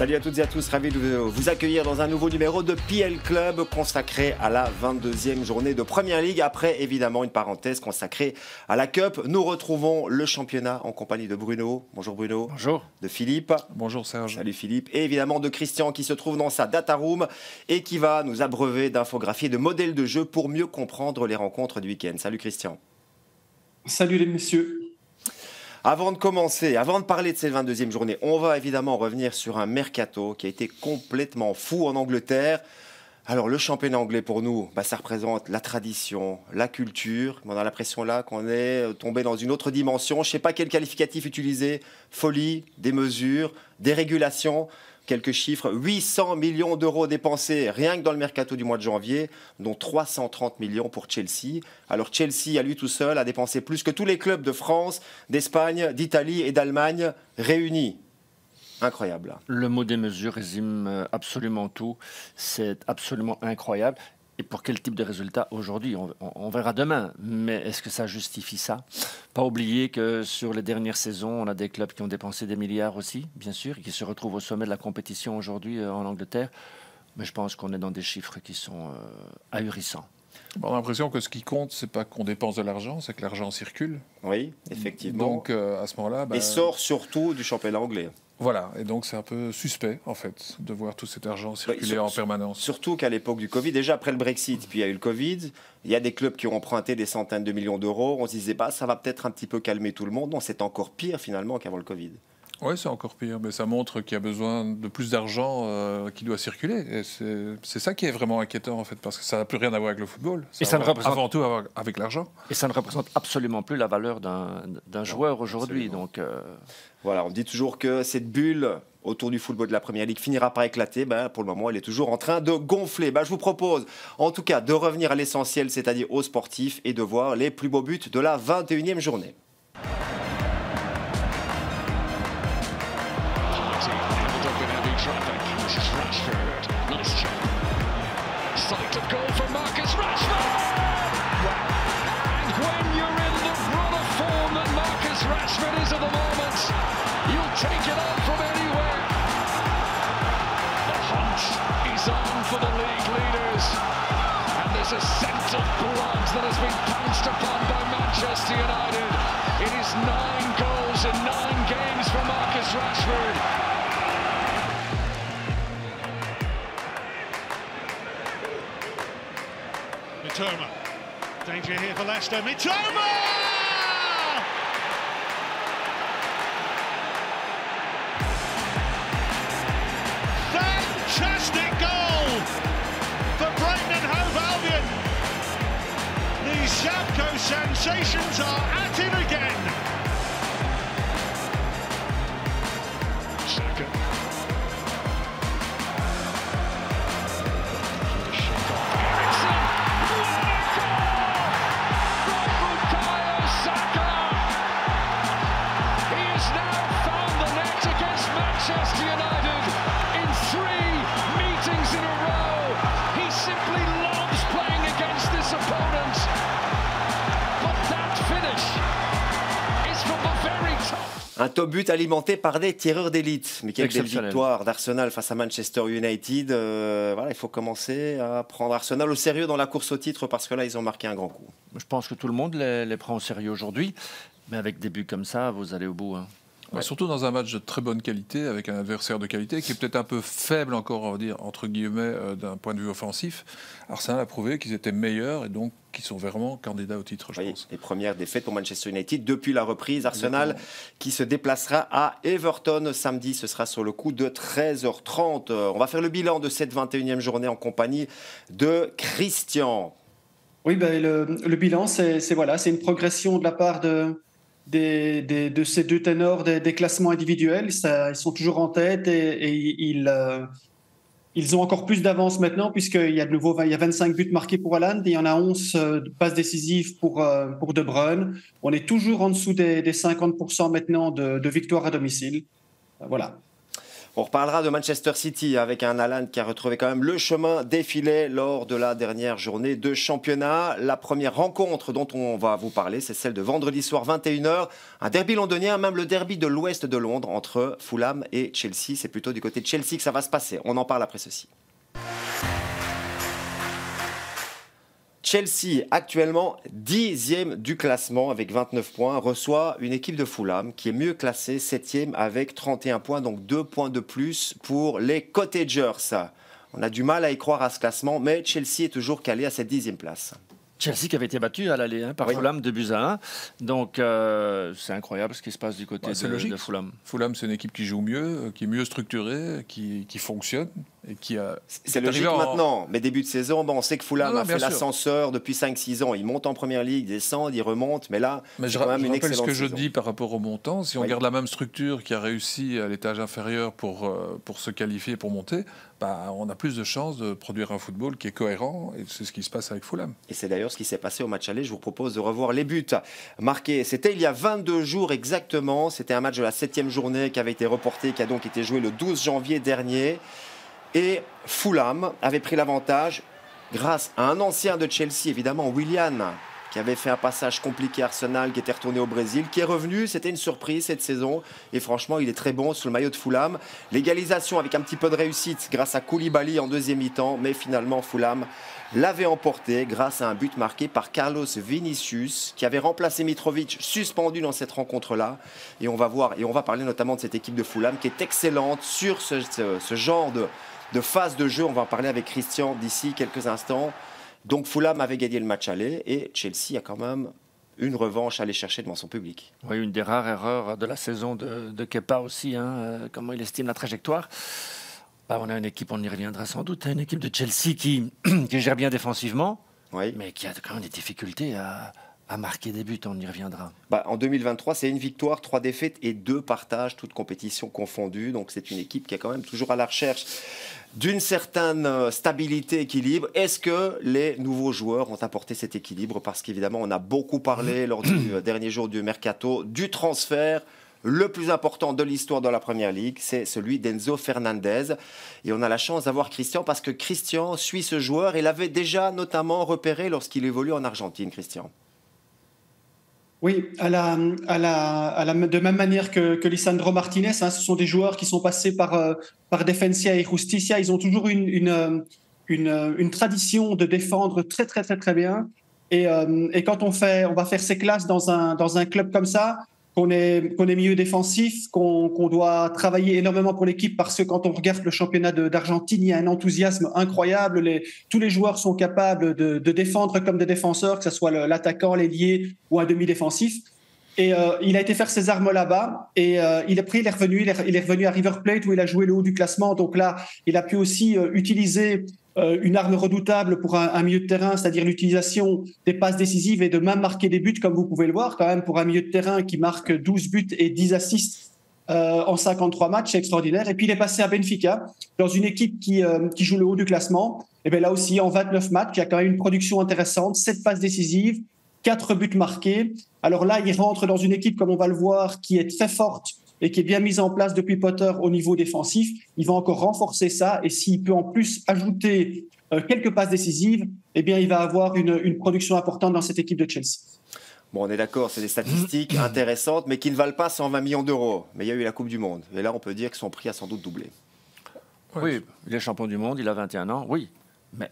Salut à toutes et à tous, ravi de vous accueillir dans un nouveau numéro de PL Club consacré à la 22e journée de Première Ligue. Après, évidemment, une parenthèse consacrée à la Cup. Nous retrouvons le championnat en compagnie de Bruno. Bonjour Bruno. Bonjour. De Philippe. Bonjour Serge. Salut Philippe. Et évidemment de Christian qui se trouve dans sa data room et qui va nous abreuver d'infographies et de modèles de jeu pour mieux comprendre les rencontres du week-end. Salut Christian. Salut les messieurs. Avant de commencer, avant de parler de cette 22e journée, on va évidemment revenir sur un mercato qui a été complètement fou en Angleterre. Alors le championnat anglais pour nous, ça représente la tradition, la culture. On a l'impression là qu'on est tombé dans une autre dimension. Je ne sais pas quel qualificatif utiliser. Folie, des mesures, des régulations. Quelques chiffres, 800 millions d'euros dépensés rien que dans le mercato du mois de janvier, dont 330 millions pour Chelsea. Alors Chelsea, à lui tout seul, a dépensé plus que tous les clubs de France, d'Espagne, d'Italie et d'Allemagne réunis. Incroyable. Le mot des mesures résume absolument tout. C'est absolument incroyable. Et pour quel type de résultat aujourd'hui ? On verra demain. Mais est-ce que ça justifie ça ? Pas oublier que sur les dernières saisons, on a des clubs qui ont dépensé des milliards aussi, bien sûr, et qui se retrouvent au sommet de la compétition aujourd'hui en Angleterre. Mais je pense qu'on est dans des chiffres qui sont ahurissants. On a l'impression que ce qui compte, c'est pas qu'on dépense de l'argent, c'est que l'argent circule. Oui, effectivement. Donc à ce moment-là... Et sort surtout du championnat anglais. Voilà, et donc c'est un peu suspect, en fait, de voir tout cet argent circuler en permanence. Surtout qu'à l'époque du Covid, déjà après le Brexit, puis il y a eu le Covid, il y a des clubs qui ont emprunté des centaines de millions d'euros. On se disait, ça va peut-être un petit peu calmer tout le monde. Non, c'est encore pire finalement qu'avant le Covid. Oui, c'est encore pire, mais ça montre qu'il y a besoin de plus d'argent qui doit circuler. Et c'est ça qui est vraiment inquiétant, en fait, parce que ça n'a plus rien à voir avec le football. Ça ne représente avant tout avec l'argent. Et ça ne représente absolument plus la valeur d'un joueur aujourd'hui. Donc, Voilà, on dit toujours que cette bulle autour du football de la Première Ligue finira par éclater. Pour le moment, elle est toujours en train de gonfler. Je vous propose, en tout cas, de revenir à l'essentiel, c'est-à-dire aux sportifs, et de voir les plus beaux buts de la 21e journée. A scent of blood that has been pounced upon by Manchester United. It is 9 goals in 9 games for Marcus Rashford. Mitoma. Danger here for Leicester. Mitoma! Fantastic goal for Brighton and Hove Albion. The Shavko sensations are at it again. Saka. Eriksen. What a goal from Bukayo Saka. He has now found the net against Manchester United in 3 meetings in a row. He simply loves playing against this opponent. But that finish is from the very top. Un top but alimenté par des tireurs d'élite. Mais quelle belle victoire d'Arsenal face à Manchester United. Il faut commencer à prendre Arsenal au sérieux dans la course au titre parce que là, ils ont marqué un grand coup. Je pense que tout le monde les prend au sérieux aujourd'hui. Mais avec des buts comme ça, vous allez au bout. Ouais. Surtout dans un match de très bonne qualité, avec un adversaire de qualité qui est peut-être un peu faible encore, on va dire, entre guillemets, d'un point de vue offensif. Arsenal a prouvé qu'ils étaient meilleurs et donc qu'ils sont vraiment candidats au titre, je pense. Les premières défaites pour Manchester United depuis la reprise. Arsenal qui se déplacera à Everton samedi. Ce sera sur le coup de 13h30. On va faire le bilan de cette 21e journée en compagnie de Christian. Oui, le bilan, c'est une progression de la part de ces deux ténors des classements individuels. Ils sont toujours en tête et ils ont encore plus d'avance maintenant puisqu'il y a 25 buts marqués pour Haaland et il y en a 11 passes décisives pour De Bruyne. On est toujours en dessous des 50% maintenant de victoires à domicile. Voilà. On reparlera de Manchester City avec un Haaland qui a retrouvé quand même le chemin des filets lors de la dernière journée de championnat. La première rencontre dont on va vous parler, c'est celle de vendredi soir 21h. Un derby londonien, même le derby de l'ouest de Londres entre Fulham et Chelsea. C'est plutôt du côté de Chelsea que ça va se passer. On en parle après ceci. Chelsea, actuellement 10e du classement avec 29 points, reçoit une équipe de Fulham qui est mieux classée 7e avec 31 points, donc 2 points de plus pour les Cottagers. On a du mal à y croire à ce classement, mais Chelsea est toujours calé à cette 10e place. Chelsea qui avait été battu à l'aller par Fulham 2-1. Donc c'est incroyable ce qui se passe du côté de Fulham. Fulham, c'est une équipe qui joue mieux, qui est mieux structurée, qui fonctionne. Et qui a... C'est logique maintenant, mais début de saison, on sait que Fulham a fait l'ascenseur depuis 5-6 ans. Ils montent en première ligue, descendent, ils remontent, mais là, c'est quand même une excellente saison. Je rappelle ce que je dis par rapport au montant. Si on garde la même structure qui a réussi à l'étage inférieur pour se qualifier, pour monter, on a plus de chances de produire un football qui est cohérent, et c'est ce qui se passe avec Fulham. Et c'est d'ailleurs ce qui s'est passé au match aller. Je vous propose de revoir les buts marqués. C'était il y a 22 jours exactement. C'était un match de la 7e journée qui avait été reporté, qui a donc été joué le 12 janvier dernier. Et Fulham avait pris l'avantage grâce à un ancien de Chelsea, évidemment, Willian, qui avait fait un passage compliqué à Arsenal, qui était retourné au Brésil, qui est revenu. C'était une surprise cette saison. Et franchement, il est très bon sous le maillot de Fulham. L'égalisation avec un petit peu de réussite grâce à Koulibaly en deuxième mi-temps. Mais finalement, Fulham l'avait emporté grâce à un but marqué par Carlos Vinicius, qui avait remplacé Mitrovic, suspendu dans cette rencontre-là. Et on va voir, et on va parler notamment de cette équipe de Fulham qui est excellente sur ce genre de phase de jeu. On va en parler avec Christian d'ici quelques instants. Donc Fulham avait gagné le match aller et Chelsea a quand même une revanche à aller chercher devant son public. Oui, une des rares erreurs de la saison de Kepa aussi, comment il estime la trajectoire. On a une équipe, on y reviendra sans doute, une équipe de Chelsea qui gère bien défensivement, mais qui a quand même des difficultés à marquer des buts, on y reviendra. En 2023, c'est une victoire, 3 défaites et 2 partages, toutes compétitions confondues. Donc c'est une équipe qui est quand même toujours à la recherche d'une certaine stabilité, équilibre. Est-ce que les nouveaux joueurs ont apporté cet équilibre? Parce qu'évidemment, on a beaucoup parlé lors du dernier jour du Mercato du transfert. Le plus important de l'histoire de la Première Ligue, c'est celui d'Enzo Fernandez. Et on a la chance d'avoir Christian parce que Christian suit ce joueur et l'avait déjà notamment repéré lorsqu'il évolue en Argentine, Christian. Oui, de même manière que Lisandro Martinez, ce sont des joueurs qui sont passés par Defensa et Justicia. Ils ont toujours une tradition de défendre très, très, très, très bien. Et quand on va faire ses classes dans un club comme ça, qu'on est milieu défensif, qu'on doit travailler énormément pour l'équipe parce que quand on regarde le championnat d'Argentine, il y a un enthousiasme incroyable. Tous les joueurs sont capables de défendre comme des défenseurs, que ce soit l'attaquant, l'ailier ou un demi-défensif. Et il a été faire ses armes là-bas et il est revenu à River Plate où il a joué le haut du classement. Donc là, il a pu aussi utiliser une arme redoutable pour un milieu de terrain, c'est-à-dire l'utilisation des passes décisives et de même marquer des buts, comme vous pouvez le voir, quand même, pour un milieu de terrain qui marque 12 buts et 10 assists en 53 matchs, c'est extraordinaire. Et puis, il est passé à Benfica, dans une équipe qui joue le haut du classement. Et bien là aussi, en 29 matchs, il y a quand même une production intéressante, 7 passes décisives, 4 buts marqués. Alors là, il rentre dans une équipe, comme on va le voir, qui est très forte et qui est bien mise en place depuis Potter au niveau défensif. Il va encore renforcer ça et s'il peut en plus ajouter quelques passes décisives, eh bien, il va avoir une production importante dans cette équipe de Chelsea. Bon, on est d'accord, c'est des statistiques intéressantes, mais qui ne valent pas 120 millions d'euros. Mais il y a eu la Coupe du Monde. Et là, on peut dire que son prix a sans doute doublé. Oui, il est champion du monde, il a 21 ans, oui. Mais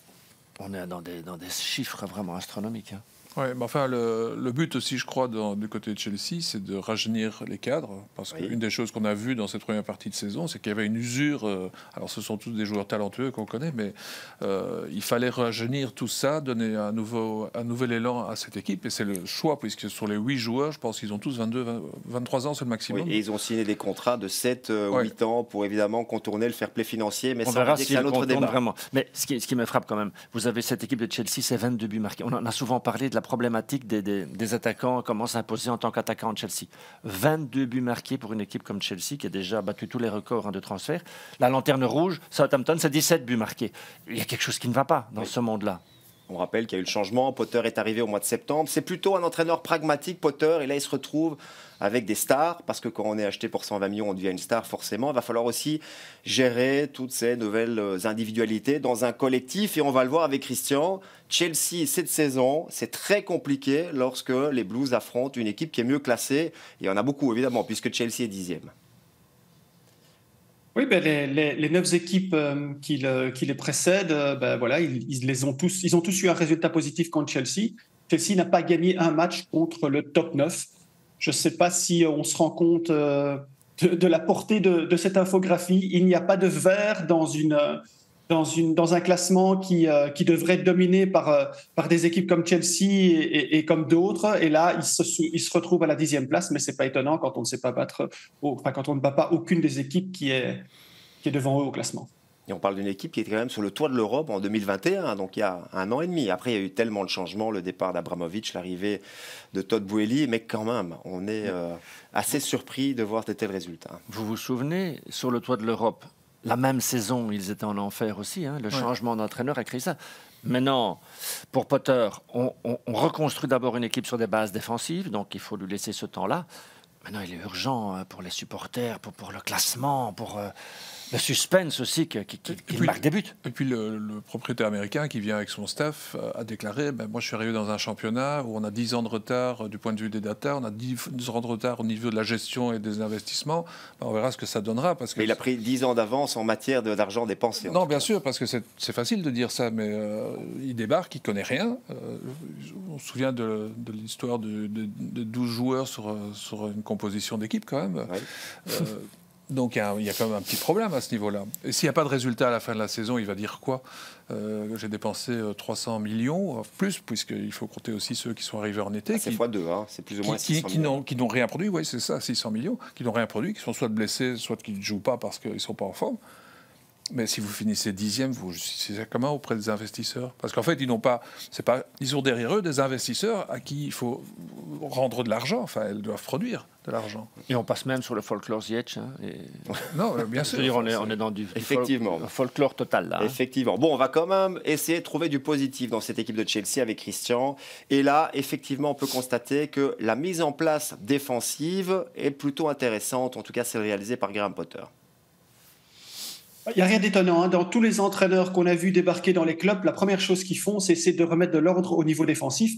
on est dans des chiffres vraiment astronomiques. Oui, mais enfin, le but aussi, je crois, du côté de Chelsea, c'est de rajeunir les cadres. Parce qu'une des choses qu'on a vues dans cette première partie de saison, c'est qu'il y avait une usure. Alors, ce sont tous des joueurs talentueux qu'on connaît, mais il fallait rajeunir tout ça, donner un nouvel élan à cette équipe. Et c'est le choix, puisque sur les 8 joueurs, je pense qu'ils ont tous 23 ans, c'est le maximum. Oui, et ils ont signé des contrats de 7-8 ans pour évidemment contourner le fair play financier. Mais on verra si c'est un autre débat. Vraiment. Mais ce qui me frappe quand même, vous avez cette équipe de Chelsea, c'est 22 buts marqués. On en a souvent parlé de la problématique des attaquants, comment s'imposer en tant qu'attaquant de Chelsea. 22 buts marqués pour une équipe comme Chelsea qui a déjà battu tous les records de transfert. La lanterne rouge, Southampton, c'est 17 buts marqués. Il y a quelque chose qui ne va pas dans ce monde-là. On rappelle qu'il y a eu le changement, Potter est arrivé au mois de septembre. C'est plutôt un entraîneur pragmatique, Potter, et là il se retrouve avec des stars, parce que quand on est acheté pour 120 millions, on devient une star forcément. Il va falloir aussi gérer toutes ces nouvelles individualités dans un collectif, et on va le voir avec Christian. Chelsea, cette saison, c'est très compliqué lorsque les Blues affrontent une équipe qui est mieux classée. Il y en a beaucoup, évidemment, puisque Chelsea est 10e. Oui, les 9 équipes qui les précèdent, ils ont tous eu un résultat positif contre Chelsea. Chelsea n'a pas gagné un match contre le top 9. Je ne sais pas si on se rend compte de la portée de cette infographie. Il n'y a pas de vert dans un classement qui devrait être dominé par des équipes comme Chelsea et comme d'autres. Et là, ils se retrouvent à la 10e place, mais ce n'est pas étonnant quand on ne sait pas quand on ne bat pas aucune des équipes qui est devant eux au classement. Et on parle d'une équipe qui était quand même sur le toit de l'Europe en 2021, donc il y a 1 an et demi. Après, il y a eu tellement de changements, le départ d'Abramovich, l'arrivée de Todd Boehly, mais quand même, on est assez surpris de voir de tels résultats. Vous vous souvenez, sur le toit de l'Europe, la même saison, ils étaient en enfer aussi. Le changement d'entraîneur a créé ça. Maintenant, pour Potter, on reconstruit d'abord une équipe sur des bases défensives, donc il faut lui laisser ce temps-là. Maintenant, il est urgent pour les supporters, pour le classement, pour le suspense aussi qu'il marque des buts. Et puis le propriétaire américain qui vient avec son staff a déclaré moi je suis arrivé dans un championnat où on a 10 ans de retard du point de vue des data, on a 10 ans de retard au niveau de la gestion et des investissements. On verra ce que ça donnera. Parce que mais il a pris 10 ans d'avance en matière d'argent dépensé. Non, bien sûr, parce que c'est facile de dire ça, mais il débarque, il ne connaît rien. On se souvient de l'histoire de 12 joueurs sur une composition d'équipe quand même. Ouais. Donc il y a quand même un petit problème à ce niveau-là. Et s'il n'y a pas de résultat à la fin de la saison, il va dire quoi ? J'ai dépensé 300 millions, plus, puisqu'il faut compter aussi ceux qui sont arrivés en été. C'est x2, c'est plus ou moins 600 millions. Qui n'ont rien produit, oui, c'est ça, 600 millions, qui n'ont rien produit, qui sont soit blessés, soit qui ne jouent pas parce qu'ils ne sont pas en forme. Mais si vous finissez 10e, vous justiciez comment auprès des investisseurs ? Parce qu'en fait, ils ont derrière eux des investisseurs à qui il faut rendre de l'argent. Enfin, elles doivent produire de l'argent. Et on passe même sur le folklore Ziyech. Non, bien sûr. Je veux dire, on est dans du folklore total là. Effectivement. Bon, on va quand même essayer de trouver du positif dans cette équipe de Chelsea avec Christian. Et là, effectivement, on peut constater que la mise en place défensive est plutôt intéressante. En tout cas, c'est réalisé par Graham Potter. Il n'y a rien d'étonnant. Dans tous les entraîneurs qu'on a vus débarquer dans les clubs, la première chose qu'ils font, c'est essayer de remettre de l'ordre au niveau défensif.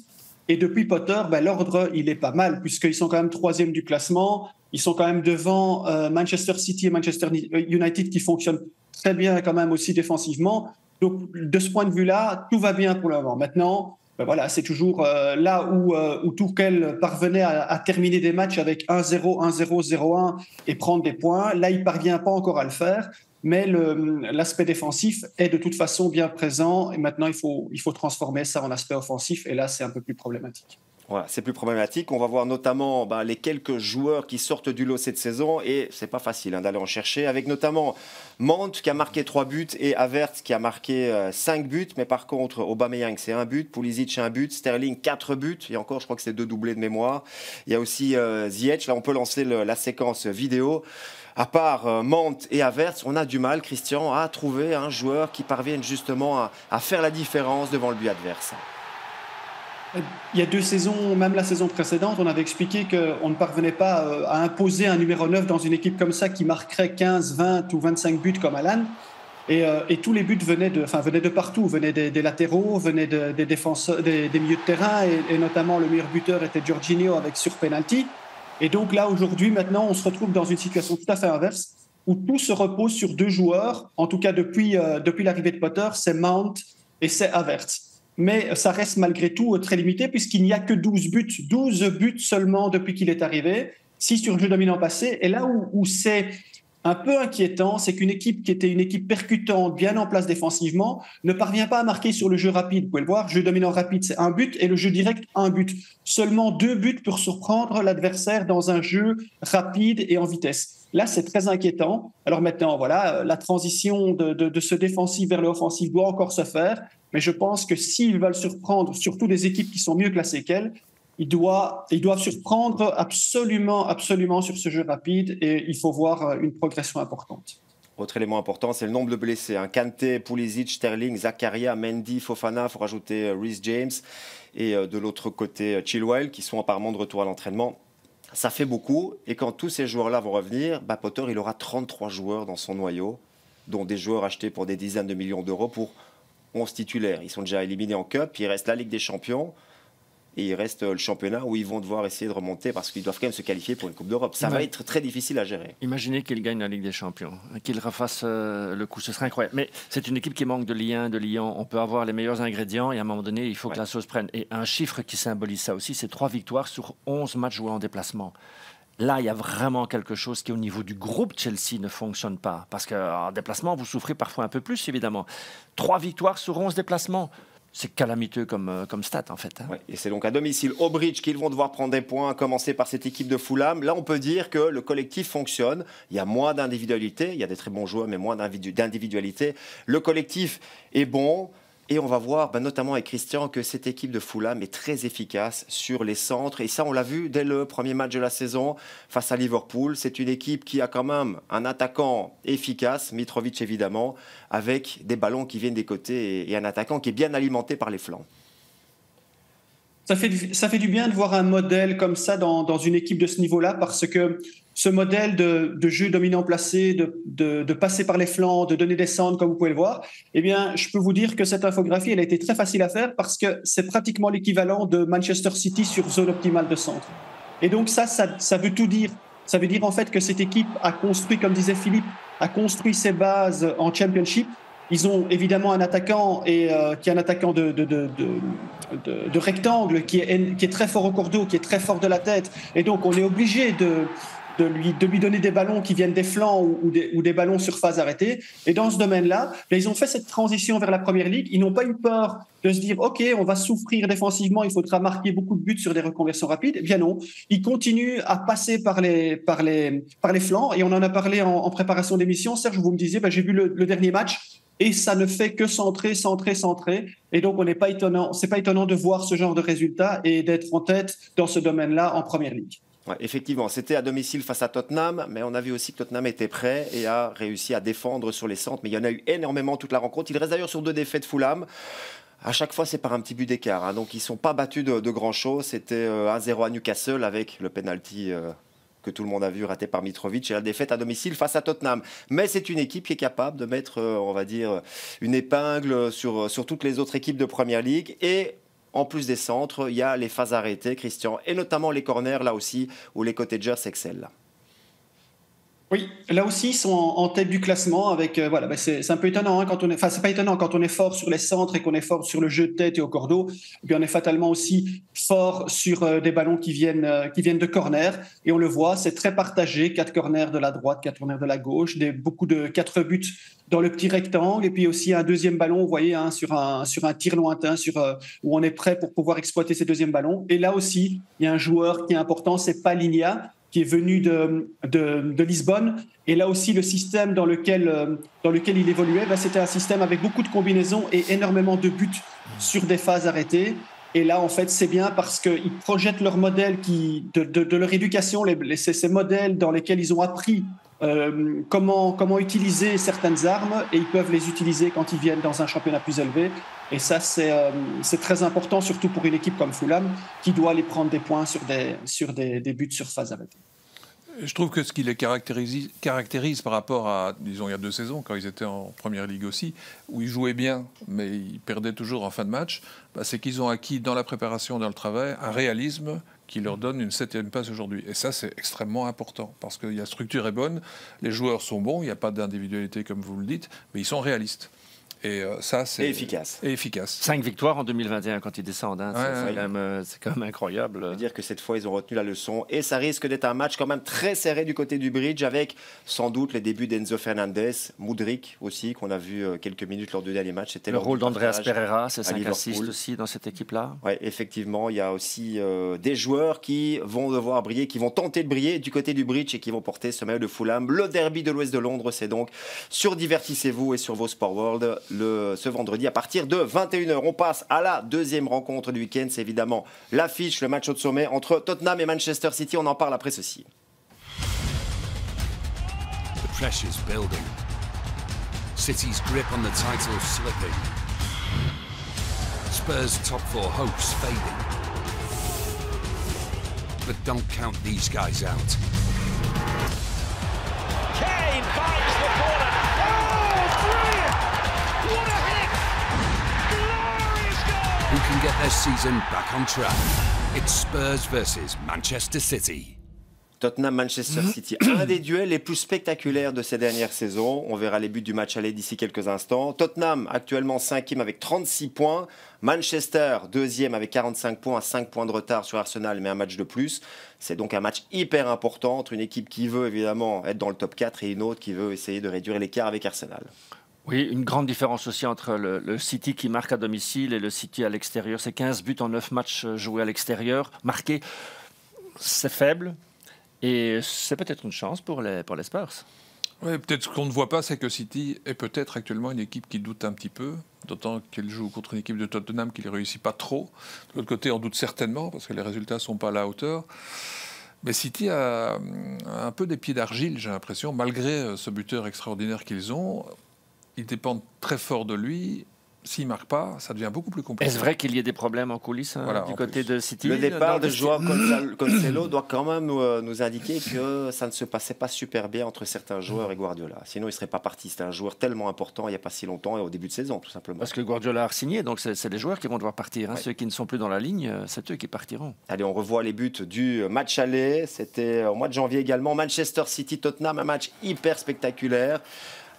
Et depuis Potter, l'ordre, il est pas mal, puisqu'ils sont quand même 3e du classement. Ils sont quand même devant Manchester City et Manchester United qui fonctionnent très bien quand même aussi défensivement. Donc, de ce point de vue-là, tout va bien pour le moment. Maintenant, c'est toujours là où Tuchel parvenait à terminer des matchs avec 1-0, 1-0, 0-1 et prendre des points. Là, il ne parvient pas encore à le faire. Mais l'aspect défensif est de toute façon bien présent et maintenant il faut transformer ça en aspect offensif et là c'est un peu plus problématique. Voilà, c'est plus problématique. On va voir notamment les quelques joueurs qui sortent du lot cette saison et c'est pas facile d'aller en chercher, avec notamment Mount qui a marqué 3 buts et Havertz qui a marqué 5 buts, mais par contre Aubameyang c'est 1 but, Pulisic 1 but, Sterling 4 buts et encore je crois que c'est 2 doublés de mémoire. Il y a aussi Ziyech, là on peut lancer la séquence vidéo. À part Mount et Havertz, on a du mal, Christian, à trouver un joueur qui parvienne justement à faire la différence devant le but adverse. Il y a 2 saisons, même la saison précédente, on avait expliqué qu'on ne parvenait pas à imposer un numéro 9 dans une équipe comme ça qui marquerait 15, 20 ou 25 buts comme Alan. Et tous les buts venaient de partout, venaient des latéraux, venaient des défenseurs, des milieux de terrain et notamment le meilleur buteur était Jorginho avec sur penalty. Et donc là, aujourd'hui, maintenant, on se retrouve dans une situation tout à fait inverse où tout se repose sur 2 joueurs. En tout cas, depuis l'arrivée de Potter, c'est Mount et c'est Havertz. Mais ça reste malgré tout très limité puisqu'il n'y a que 12 buts seulement depuis qu'il est arrivé, 6 sur jeu dominant passé. Et là où c'est un peu inquiétant, c'est qu'une équipe qui était une équipe percutante, bien en place défensivement, ne parvient pas à marquer sur le jeu rapide. Vous pouvez le voir, jeu dominant rapide, c'est 1 but, et le jeu direct, 1 but. Seulement 2 buts pour surprendre l'adversaire dans un jeu rapide et en vitesse. Là, c'est très inquiétant. Alors maintenant, la transition de ce défensif vers le offensif doit encore se faire, mais je pense que s'ils veulent surprendre, surtout des équipes qui sont mieux classées qu'elles, ils doivent surprendre absolument sur ce jeu rapide et il faut voir une progression importante. Autre élément important, c'est le nombre de blessés. Kanté, Pulisic, Sterling, Zakaria, Mendy, Fofana, il faut rajouter Reece James et de l'autre côté Chilwell qui sont apparemment de retour à l'entraînement. Ça fait beaucoup et quand tous ces joueurs-là vont revenir, Potter il aura 33 joueurs dans son noyau, dont des joueurs achetés pour des dizaines de millions d'euros pour 11 titulaires. Ils sont déjà éliminés en Cup, il reste la Ligue des Champions. Et il reste le championnat où ils vont devoir essayer de remonter parce qu'ils doivent quand même se qualifier pour une Coupe d'Europe. Ça va être très difficile à gérer. Imaginez qu'ils gagnent la Ligue des Champions, qu'ils refassent le coup, ce serait incroyable. Mais c'est une équipe qui manque de liant. On peut avoir les meilleurs ingrédients et à un moment donné, il faut que la sauce prenne. Et un chiffre qui symbolise ça aussi, c'est 3 victoires sur 11 matchs joués en déplacement. Là, il y a vraiment quelque chose qui, au niveau du groupe Chelsea, ne fonctionne pas. Parce qu'en déplacement, vous souffrez parfois un peu plus, évidemment. 3 victoires sur 11 déplacements. C'est calamiteux comme stat, en fait. Ouais, et c'est donc à domicile, au Bridge, qu'ils vont devoir prendre des points, à commencer par cette équipe de Fulham. Là, on peut dire que le collectif fonctionne. Il y a moins d'individualité. Il y a des très bons joueurs, mais moins d'individualité. Le collectif est bon. Et on va voir, notamment avec Christian, que cette équipe de Fulham est très efficace sur les centres. Et ça, on l'a vu dès le premier match de la saison face à Liverpool. C'est une équipe qui a quand même un attaquant efficace, Mitrovic évidemment, avec des ballons qui viennent des côtés et un attaquant qui est bien alimenté par les flancs. Ça fait du bien de voir un modèle comme ça dans une équipe de ce niveau-là, parce que ce modèle de jeu dominant placé, de passer par les flancs, de donner des centres, comme vous pouvez le voir, eh bien, je peux vous dire que cette infographie, elle a été très facile à faire parce que c'est pratiquement l'équivalent de Manchester City sur zone optimale de centre. Et donc ça veut tout dire. Ça veut dire en fait que cette équipe a construit, comme disait Philippe, a construit ses bases en Championship. Ils ont évidemment un attaquant qui est un attaquant de rectangle, qui est très fort au cordeau, qui est très fort de la tête. Et donc, on est obligé de lui donner des ballons qui viennent des flancs ou des ballons sur phase arrêtée. Et dans ce domaine-là, ils ont fait cette transition vers la Première Ligue. Ils n'ont pas eu peur de se dire « Ok, on va souffrir défensivement, il faudra marquer beaucoup de buts sur des reconversions rapides. » Eh bien non, ils continuent à passer par les flancs. Et on en a parlé en préparation d'émission. Serge, vous me disiez, j'ai vu le dernier match. Et ça ne fait que centrer. Et donc, c'est pas étonnant de voir ce genre de résultats et d'être en tête dans ce domaine-là en Première Ligue. Ouais, effectivement, c'était à domicile face à Tottenham, mais on a vu aussi que Tottenham était prêt et a réussi à défendre sur les centres. Mais il y en a eu énormément toute la rencontre. Il reste d'ailleurs sur 2 défaites Fulham. À chaque fois, c'est par un petit but d'écart. Donc, ils ne sont pas battus de grand-chose. C'était 1-0 à Newcastle avec le penalty que tout le monde a vu raté par Mitrovic et la défaite à domicile face à Tottenham. Mais c'est une équipe qui est capable de mettre, on va dire, une épingle sur toutes les autres équipes de Première Ligue. Et en plus des centres, il y a les phases arrêtées, Christian, et notamment les corners, là aussi, où les cottagers excellent. Oui, là aussi, ils sont en tête du classement avec, c'est un peu étonnant c'est pas étonnant quand on est fort sur les centres et qu'on est fort sur le jeu de tête et au cordeau. Et puis on est fatalement aussi fort sur des ballons qui viennent de corner. Et on le voit, c'est très partagé, 4 corners de la droite, 4 corners de la gauche, beaucoup de 4 buts dans le petit rectangle. Et puis aussi un deuxième ballon, vous voyez, sur un tir lointain, où on est prêt pour pouvoir exploiter ces deuxièmes ballons. Et là aussi, il y a un joueur qui est important, c'est Palhinha, qui est venu de Lisbonne. Et là aussi, le système dans lequel il évoluait, c'était un système avec beaucoup de combinaisons et énormément de buts sur des phases arrêtées. Et là, en fait, c'est bien parce qu'ils projettent leur modèle de leur éducation, ces modèles dans lesquels ils ont appris comment utiliser certaines armes, et ils peuvent les utiliser quand ils viennent dans un championnat plus élevé. Et ça, c'est très important, surtout pour une équipe comme Fulham, qui doit aller prendre des points sur des buts sur phase arrêtée. Je trouve que ce qui les caractérise par rapport à, disons, il y a 2 saisons, quand ils étaient en Première Ligue aussi, où ils jouaient bien, mais ils perdaient toujours en fin de match, c'est qu'ils ont acquis dans la préparation, dans le travail, un réalisme qui leur donne une 7e place aujourd'hui. Et ça, c'est extrêmement important, parce que la structure est bonne, les joueurs sont bons, il n'y a pas d'individualité comme vous le dites, mais ils sont réalistes. Et ça, c'est efficace. 5 victoires en 2021 quand ils descendent. C'est quand même incroyable. Je veux dire que cette fois, ils ont retenu la leçon. Et ça risque d'être un match quand même très serré du côté du Bridge, avec sans doute les débuts d'Enzo Fernandez, Mudryk aussi, qu'on a vu quelques minutes lors du dernier match. C'était le rôle d'Andreas Pereira, c'est 5 assists aussi dans cette équipe-là. Oui, effectivement, il y a aussi des joueurs qui vont devoir briller, qui vont tenter de briller du côté du Bridge et qui vont porter ce maillot de Fulham. Le derby de l'Ouest de Londres, c'est donc sur Divertissez-vous et sur vos Sport World ce vendredi à partir de 21h. On passe à la 2e rencontre du week-end. C'est évidemment l'affiche, le match au sommet entre Tottenham et Manchester City. On en parle après ceci. The pressure's building. City's grip on the title slipping. Spurs' top four hopes fading. But don't count these guys out. Kane finds the corner. Oh, brilliant! What a hit! Glorious goal! Who can get their season back on track? It's Spurs versus Manchester City. Tottenham-Manchester City, un des duels les plus spectaculaires de ces dernières saisons. On verra les buts du match aller d'ici quelques instants. Tottenham, actuellement 5e avec 36 points. Manchester, 2e avec 45 points, à 5 points de retard sur Arsenal, mais un match de plus. C'est donc un match hyper important entre une équipe qui veut évidemment être dans le top 4 et une autre qui veut essayer de réduire l'écart avec Arsenal. Oui, une grande différence aussi entre le City qui marque à domicile et le City à l'extérieur. C'est 15 buts en 9 matchs joués à l'extérieur. Marqués, c'est faible. Et c'est peut-être une chance pour les Spurs. Oui, peut-être ce qu'on ne voit pas, c'est que City est peut-être actuellement une équipe qui doute un petit peu, d'autant qu'elle joue contre une équipe de Tottenham qui ne réussit pas trop. De l'autre côté, on doute certainement, parce que les résultats ne sont pas à la hauteur. Mais City a un peu des pieds d'argile, j'ai l'impression, malgré ce buteur extraordinaire qu'ils ont. Ils dépendent très fort de lui. S'il ne marque pas, ça devient beaucoup plus compliqué. Est-ce vrai qu'il y ait des problèmes en coulisses du côté de City? Le départ de Joao Cancelo doit quand même nous indiquer que ça ne se passait pas super bien entre certains joueurs et Guardiola. Sinon, il ne serait pas parti. C'était un joueur tellement important il n'y a pas si longtemps et au début de saison, tout simplement. Parce que Guardiola a signé, donc c'est les joueurs qui vont devoir partir. Hein. Ouais. Ceux qui ne sont plus dans la ligne, c'est eux qui partiront. Allez, on revoit les buts du match aller. C'était au mois de janvier également. Manchester City-Tottenham, un match hyper spectaculaire.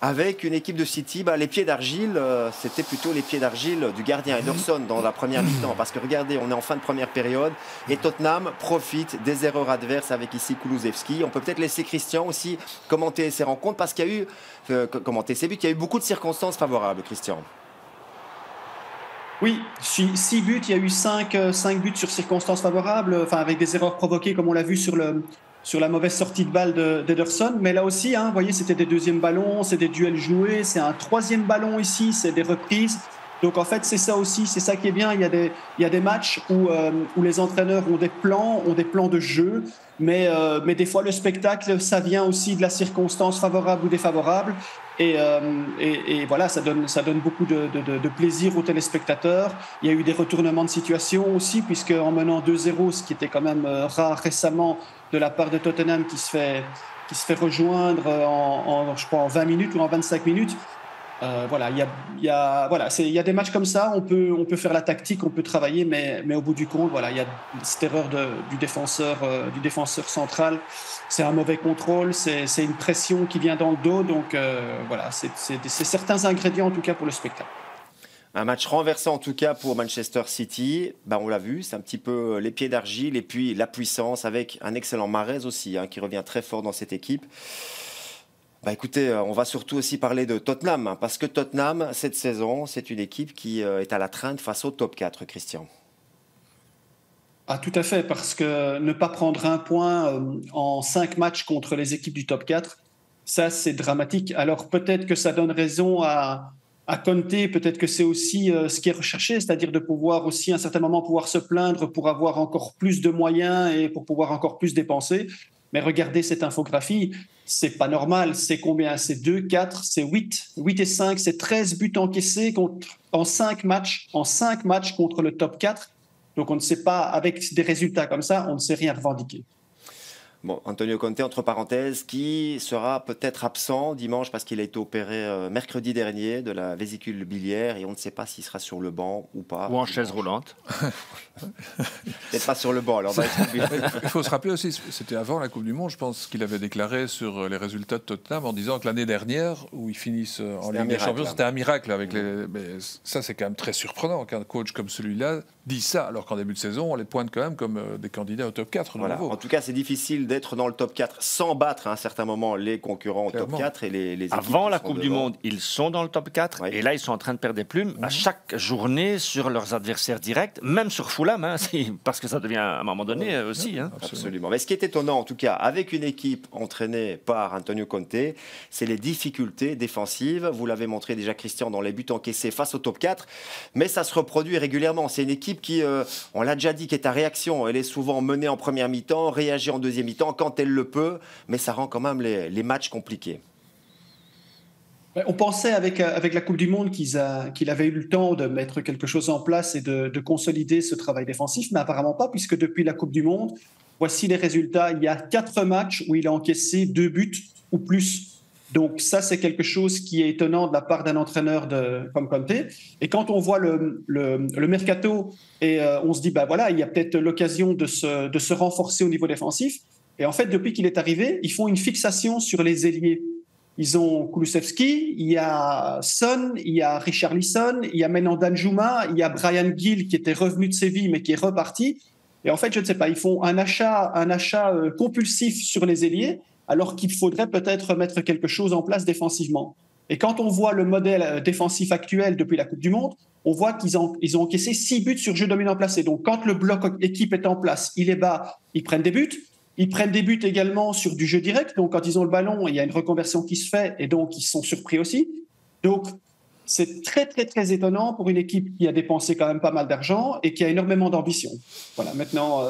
Avec une équipe de City, les pieds d'argile, c'était plutôt les pieds d'argile du gardien Ederson dans la première mi-temps. Parce que regardez, on est en fin de première période et Tottenham profite des erreurs adverses avec ici Kulusevski. On peut peut-être laisser Christian aussi commenter ces rencontres parce qu'il y a eu, commenter ces buts, il y a eu beaucoup de circonstances favorables, Christian. Oui, 6 buts, il y a eu 5 buts sur circonstances favorables, avec des erreurs provoquées comme on l'a vu sur la mauvaise sortie de balle d'Ederson. Mais là aussi, vous voyez, c'était des deuxièmes ballons, c'est des duels joués, c'est un troisième ballon ici, c'est des reprises. Donc en fait, c'est ça aussi, c'est ça qui est bien. Il y a des matchs où les entraîneurs ont des plans de jeu, mais des fois, le spectacle, ça vient aussi de la circonstance favorable ou défavorable. Et voilà, ça donne beaucoup de plaisir aux téléspectateurs. Il y a eu des retournements de situation aussi, puisque en menant 2-0, ce qui était quand même rare récemment de la part de Tottenham, qui se fait rejoindre je crois en 20 minutes ou en 25 minutes. Voilà, il y a des matchs comme ça, on peut faire la tactique, on peut travailler, mais au bout du compte, voilà, il y a cette erreur du défenseur central. C'est un mauvais contrôle, c'est une pression qui vient dans le dos, donc voilà, c'est certains ingrédients en tout cas pour le spectacle. Un match renversant en tout cas pour Manchester City, on l'a vu, c'est un petit peu les pieds d'argile et puis la puissance avec un excellent Mahrez aussi qui revient très fort dans cette équipe. Écoutez, on va surtout aussi parler de Tottenham, parce que Tottenham, cette saison, c'est une équipe qui est à la traîne face au top 4, Christian. Ah, tout à fait, parce que ne pas prendre un point en 5 matchs contre les équipes du top 4, ça c'est dramatique. Alors peut-être que ça donne raison à Conte, peut-être que c'est aussi ce qui est recherché, c'est-à-dire de pouvoir aussi à un certain moment pouvoir se plaindre pour avoir encore plus de moyens et pour pouvoir encore plus dépenser. Mais regardez cette infographie, c'est pas normal. C'est combien? C'est 2, 4, c'est 8. 8 et 5, c'est 13 buts encaissés en 5 matchs contre le top 4. Donc on ne sait pas, avec des résultats comme ça, on ne sait rien revendiquer. Bon, Antonio Conte, entre parenthèses, qui sera peut-être absent dimanche parce qu'il a été opéré mercredi dernier de la vésicule biliaire et on ne sait pas s'il sera sur le banc ou pas. Ou en chaise roulante. Peut-être pas sur le banc. Alors il faut se rappeler aussi, c'était avant la Coupe du Monde, je pense qu'il avait déclaré sur les résultats de Tottenham en disant que l'année dernière, où ils finissent en Ligue des Champions, c'était un miracle. Mais ça, c'est quand même très surprenant qu'un coach comme celui-là dise ça, alors qu'en début de saison, on les pointe quand même comme des candidats au top 4. Voilà. En tout cas, c'est difficile d'être dans le top 4 sans battre à un certain moment les concurrents au top 4 et les équipes. Avant la Coupe du Monde, ils sont dans le top 4 et là, ils sont en train de perdre des plumes à chaque journée sur leurs adversaires directs, même sur Fulham, parce que ça devient à un moment donné aussi. Absolument. Mais ce qui est étonnant, en tout cas, avec une équipe entraînée par Antonio Conte, c'est les difficultés défensives. Vous l'avez montré déjà, Christian, dans les buts encaissés face au top 4, mais ça se reproduit régulièrement. C'est une équipe qui, on l'a déjà dit, qui est à réaction. Elle est souvent menée en première mi-temps, réagit en deuxième mi-temps quand elle le peut, mais ça rend quand même les matchs compliqués. On pensait avec la Coupe du Monde qu'il avait eu le temps de mettre quelque chose en place et de consolider ce travail défensif, mais apparemment pas, puisque depuis la Coupe du Monde, voici les résultats. Il y a 4 matchs où il a encaissé 2 buts ou plus. Donc ça, c'est quelque chose qui est étonnant de la part d'un entraîneur comme Conte. Et quand on voit le mercato, et on se dit, voilà, il y a peut-être l'occasion de se renforcer au niveau défensif. Et en fait, depuis qu'il est arrivé, ils font une fixation sur les ailiers. Ils ont Kulusevski, il y a Son, il y a Richarlison, il y a maintenant Danjuma, il y a Brian Gill qui était revenu de Séville mais qui est reparti. Et en fait, je ne sais pas, ils font un achat compulsif sur les ailiers, alors qu'il faudrait peut-être mettre quelque chose en place défensivement. Et quand on voit le modèle défensif actuel depuis la Coupe du Monde, on voit qu'ils ont encaissé 6 buts sur jeu dominant placé. Donc quand le bloc équipe est en place, il est bas, ils prennent des buts. Ils prennent des buts également sur du jeu direct. Donc quand ils ont le ballon, il y a une reconversion qui se fait et donc ils sont surpris aussi. Donc c'est très, très, très étonnant pour une équipe qui a dépensé quand même pas mal d'argent et qui a énormément d'ambition. Voilà, maintenant,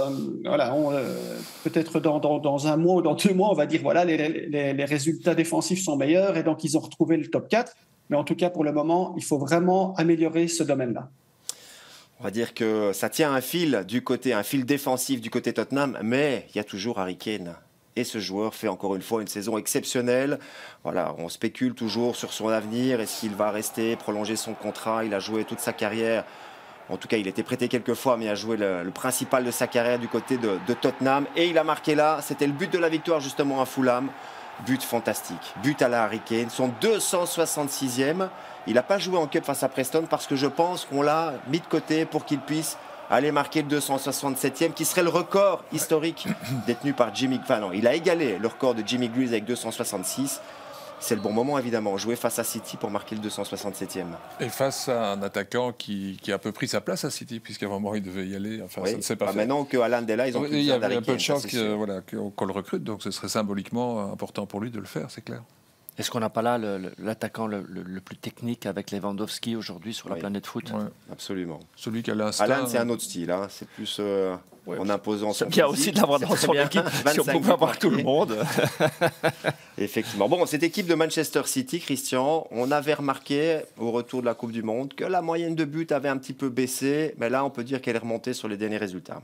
peut-être dans un mois ou dans 2 mois, on va dire voilà, les résultats défensifs sont meilleurs et donc ils ont retrouvé le top 4. Mais en tout cas, pour le moment, il faut vraiment améliorer ce domaine-là. On va dire que ça tient un fil défensif du côté Tottenham, mais il y a toujours Harry Kane. Et ce joueur fait encore une fois une saison exceptionnelle. Voilà, on spécule toujours sur son avenir. Est-ce qu'il va rester, prolonger son contrat? Il a joué toute sa carrière. En tout cas, il était prêté quelques fois, mais il a joué le principal de sa carrière du côté de Tottenham. Et il a marqué là. C'était le but de la victoire justement à Fulham. But fantastique. But à la Harry Kane. Son 266e. Il n'a pas joué en Cup face à Preston parce que je pense qu'on l'a mis de côté pour qu'il puisse aller marquer le 267e, qui serait le record historique détenu par Jimmy... Enfin non, il a égalé le record de Jimmy Greaves avec 266. C'est le bon moment, évidemment, jouer face à City pour marquer le 267e. Et face à un attaquant qui a un peu pris sa place à City, puisqu'à un moment, il devait y aller. Enfin, ça ne s'est pas fait. Maintenant que Haaland est là, ils ont il y a un peu de chance qu'on le recrute, donc ce serait symboliquement important pour lui de le faire, c'est clair. Est-ce qu'on n'a pas là l'attaquant le plus technique avec Lewandowski aujourd'hui sur la planète foot? Ouais. Absolument. Celui qui a l'instinct. Haaland, c'est un autre style. Hein. C'est plus en imposant son physique. Il y a aussi de l'avoir dans son équipe. Si on pouvait avoir tout le monde. Effectivement. Bon, cette équipe de Manchester City, Christian, on avait remarqué au retour de la Coupe du Monde que la moyenne de buts avait un petit peu baissé. Mais là, on peut dire qu'elle est remontée sur les derniers résultats.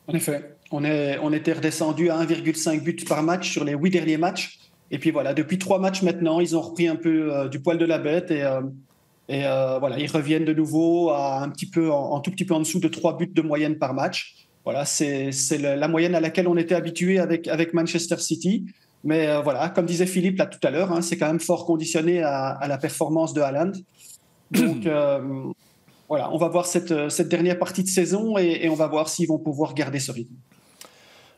En effet, on était redescendu à 1,5 buts par match sur les 8 derniers matchs. Et puis voilà, depuis 3 matchs maintenant, ils ont repris un peu du poil de la bête et voilà, ils reviennent de nouveau à un tout petit peu en dessous de 3 buts de moyenne par match. Voilà, c'est la moyenne à laquelle on était habitué avec Manchester City. Mais voilà, comme disait Philippe là tout à l'heure, hein, c'est quand même fort conditionné à la performance de Haaland. Donc voilà, on va voir cette dernière partie de saison et on va voir s'ils vont pouvoir garder ce rythme.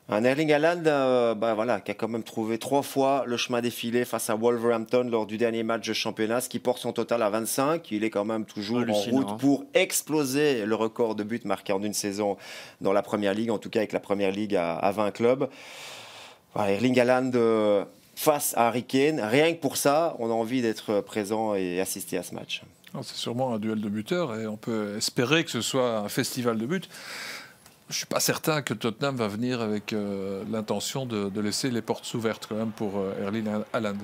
Un Erling Haaland voilà, qui a quand même trouvé 3 fois le chemin défilé face à Wolverhampton lors du dernier match de championnat, ce qui porte son total à 25. Il est quand même toujours en route pour exploser le record de buts marqués en une saison dans la Première Ligue, en tout cas avec la Première Ligue à 20 clubs. Voilà, Erling Haaland face à Harry Kane, rien que pour ça, on a envie d'être présent et assister à ce match. C'est sûrement un duel de buteurs et on peut espérer que ce soit un festival de buts. Je ne suis pas certain que Tottenham va venir avec l'intention de laisser les portes ouvertes quand même pour Erling Haaland.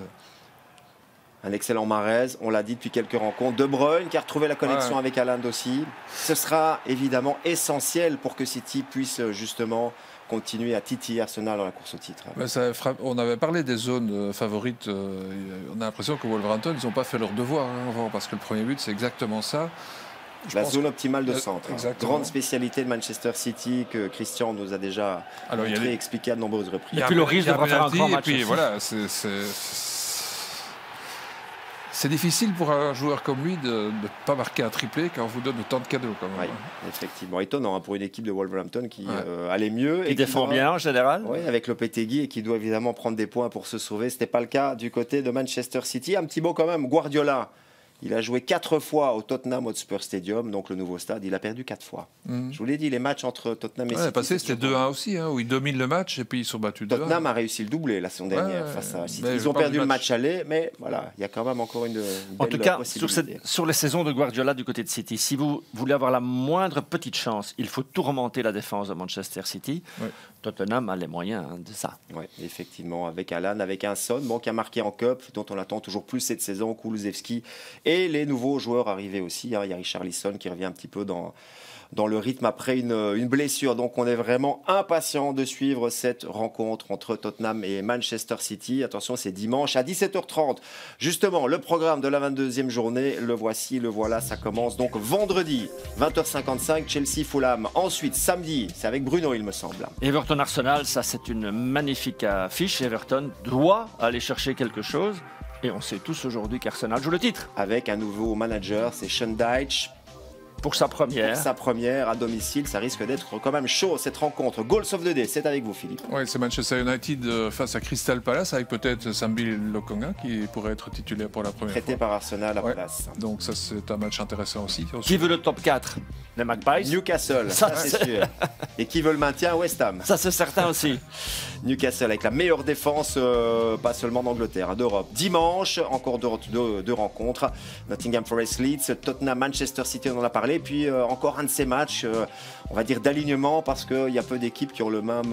Un excellent Mahrez, on l'a dit depuis quelques rencontres. De Bruyne qui a retrouvé la connexion avec Haaland aussi. Ce sera évidemment essentiel pour que City puisse justement continuer à titiller Arsenal dans la course au titre. On avait parlé des zones favorites. On a l'impression que Wolverhampton, ils n'ont pas fait leur devoir avant, parce que le premier but, c'est exactement ça. La zone optimale de centre. Exactement. Grande spécialité de Manchester City que Christian nous a déjà expliqué à de nombreuses reprises. Et puis Loris devra faire un grand match. Et puis voilà, c'est difficile pour un joueur comme lui de ne pas marquer un triplé quand on vous donne autant de cadeaux. Quand même. Oui, effectivement. Étonnant pour une équipe de Wolverhampton qui allait mieux. Qui défend bien en général. Oui, avec Lopetegui et qui doit évidemment prendre des points pour se sauver. Ce n'était pas le cas du côté de Manchester City. Un petit mot quand même, Guardiola, Il a joué 4 fois au Tottenham Hotspur Stadium, donc le nouveau stade. Il a perdu 4 fois. Je vous l'ai dit, les matchs entre Tottenham et City... passé, c'était 2-1 aussi, hein, où ils dominent le match et puis ils sont battus 2-1. Tottenham a réussi le doublé la saison dernière face à City. Ils ont perdu le match aller, mais voilà, il y a quand même encore une belle en tout cas, possibilité. sur les saisons de Guardiola du côté de City, si vous voulez avoir la moindre petite chance, il faut tout remonter la défense de Manchester City. Tottenham a les moyens de ça. Oui, effectivement, avec Alan, avec un Son, qui a marqué en Cup, dont on attend toujours plus cette saison, Kulusevski, et les nouveaux joueurs arrivés aussi. Il y a Richarlison qui revient un petit peu dans le rythme après une blessure. Donc on est vraiment impatient de suivre cette rencontre entre Tottenham et Manchester City. Attention, c'est dimanche à 17h30. Justement, le programme de la 22e journée, le voici, le voilà, ça commence donc vendredi, 20h55, Chelsea-Fulham. Ensuite, samedi, c'est avec Bruno, il me semble. Everton-Arsenal, ça c'est une magnifique affiche. Everton doit aller chercher quelque chose. Et on sait tous aujourd'hui qu'Arsenal joue le titre. Avec un nouveau manager, c'est Sean Dyche. Pour sa première. Pour sa première à domicile, ça risque d'être quand même chaud cette rencontre. Goals of the Day, c'est avec vous Philippe. Oui, c'est Manchester United face à Crystal Palace avec peut-être Sambi Lokonga qui pourrait être titulaire pour la première fois. Prêté par Arsenal à Palace. Donc ça c'est un match intéressant aussi. Qui veut le top 4 ? Les Magpies. Newcastle, ça c'est sûr. Et qui veut le maintien ? West Ham. Ça c'est certain aussi. Newcastle avec la meilleure défense, pas seulement d'Angleterre, d'Europe. Dimanche, encore deux rencontres. Nottingham Forest Leeds, Tottenham Manchester City, on en a parlé. Et puis encore un de ces matchs, on va dire d'alignement, parce qu'il y a peu d'équipes qui ont le même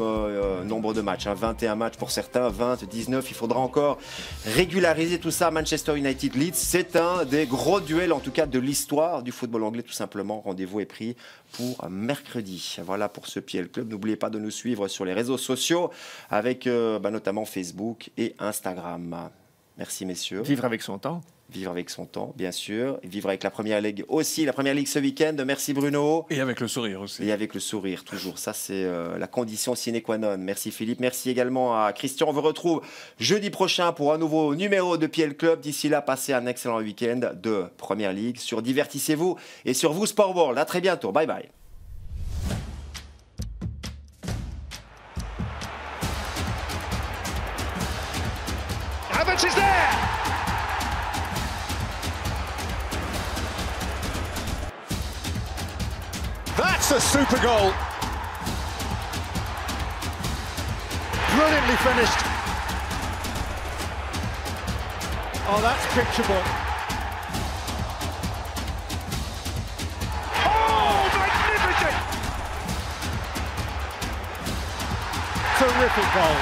nombre de matchs. 21 matchs pour certains, 20, 19. Il faudra encore régulariser tout ça. Manchester United Leeds, c'est un des gros duels, en tout cas de l'histoire du football anglais, tout simplement. Rendez-vous est pris pour mercredi. Voilà pour ce PL Club. N'oubliez pas de nous suivre sur les réseaux sociaux, avec notamment Facebook et Instagram. Merci messieurs. Vivre avec son temps. Vivre avec son temps, bien sûr. Et vivre avec la Première Ligue aussi. La Première Ligue ce week-end. Merci Bruno. Et avec le sourire aussi. Et avec le sourire, toujours. Ça, c'est la condition sine qua non. Merci Philippe. Merci également à Christian. On vous retrouve jeudi prochain pour un nouveau numéro de PL Club. D'ici là, passez un excellent week-end de Première Ligue sur Divertissez-vous et sur Vous Sport World. À très bientôt. Bye bye. Havertz is there! That's a super goal! Brilliantly finished. Oh, that's picture book. Oh, magnificent! Terrific goal.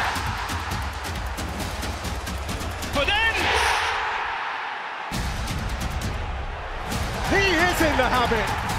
But then he is in the habit.